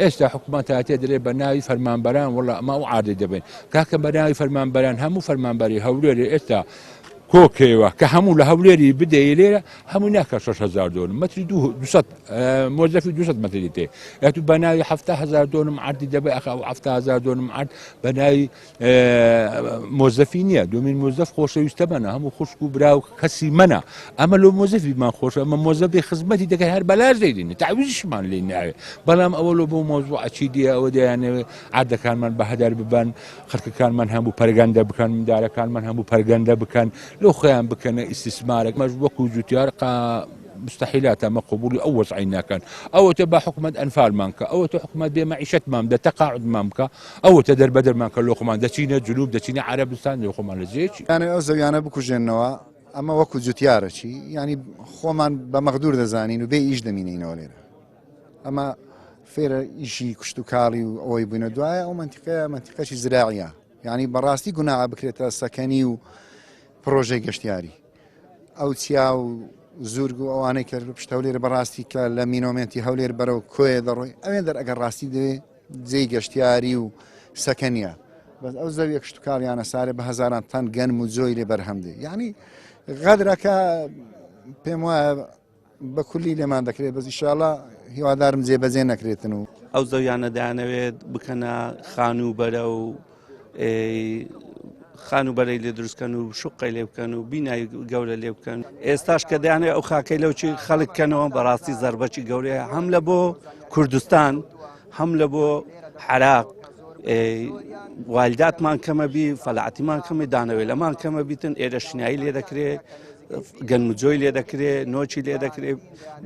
ئێستا حکوومەت هاتێ دەرێ بە ناوی فەرمانبەران وەڵا ئەمە ئەو عادە دەبێن کاکە بە ناوی فەرمانبەران هەموو فەرمانبەری هەولێرێ ئێستا کۆکێوە کە هەموو لە هەولێری بدەیە لێرە هەموو ناکە 6,000 دۆنم مەتری 200 مۆزەفی 200 مەتری تێ یاتو بە ناوی 7,000 دۆنم عردی دەبێ ئەخ ئەو 7,000 دۆنم عرد بە ناوی مۆزەفی نییە دومین مۆزەف خۆشەویستە منە هەموو خوشک و برا و کەسی منە ئەمە لۆ مۆزەفیمان خۆشە ئەمە مۆزەفی خزمەتی دەکەی هەر بەلاش دەیدین تعویزیشمان لێ ناوێ بەڵام ئەوە لۆ بۆ مۆزوع ئەچیدیە ئەوە دەیانەوێ عردەکانمان بە هەدار ببەن خەڵکەکانمان هەموو پەرگەندە بکەن منداڵەکانمان هەموو پەرگەندە بکەن لو خيام بكنا استثمارك مجبوك وجوتيار مستحيلات ما قبول أو وضعينا كان أو تبع حكومة أنفال مانكا أو حكومة بمعيشة مام ده تقاعد مامكا أو تدر بدر مانكا لو خمان ده تشينا جنوب ده تشينا عربستان لو خمان لزيش يعني أوزو يعني بكو جنوا أما وكو جوتيار شي يعني خمان بمقدور دزانين وبي إيش دمينين ولينا أما فير إشي كشتو كاري أو يبينو دوايا أو منطقة شي زراعية يعني براستي قناعة بكريتا سكني پرۆژەی گەشتیاری ئەو چیا و زورگ و ئەوانەی کە پشت هەولێر بەڕاستی کە لە مینۆمێنتی هەولێر بەرەو کۆیە دەڕۆی ئەوێن دەر ئەگەر ڕاستی دەوێ جێی گەشتیاری و سەکەنیە بەس ئەو زەویە کشت و کاریانە سارێ بە هەزاران تەن گەنم و جۆی لێ بەرهەمدێ یعنی غەدرەکە پێم وایە بە کولی لێمان دەکرێت بەس ئیشاڵڵا هیوادارم جێبەجێ نەکرێتن و ئەو زەویانە دەیانەوێت بکەنە خانوبەرە و خانوبەرەی لێ دروستکەن و شوقی لێ بکەن و بینایی گەورە لێ بکەن ئێستاش کە دەیانێت ئەو خاکەی لەوچی خەڵککەنەوە بەڕاستی زەربەی گەورەیە هەم لە بۆ کوردستان هەم لە بۆ عێراق والداتمان کەمە بی فەلاعەتیمان کەمە دانەوێت لەمان کەمە بیتن ئێرە شنایی لێ دەکرێت گەنمجۆی لێ دەکرێت نۆچی لێ دەکرێت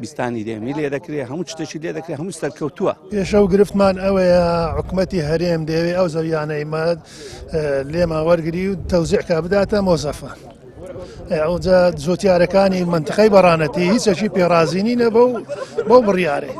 بیستانی دێمی لێ دەکرێت هەموو شتێکی لێ دەکرێت هەموو سەرکەوتووە پێشەو گرفتمان ئەوەیە حکوومەتی هەرێم دەوێ ئەو زەویانەی مەد لێمان وەرگری و تەوزیعکە بداتە مۆزەفان ئەوجا زۆتیارەکانی منتقەی بەڕانەتی هیچەکی پێڕازی نینە بەو بڕیارێ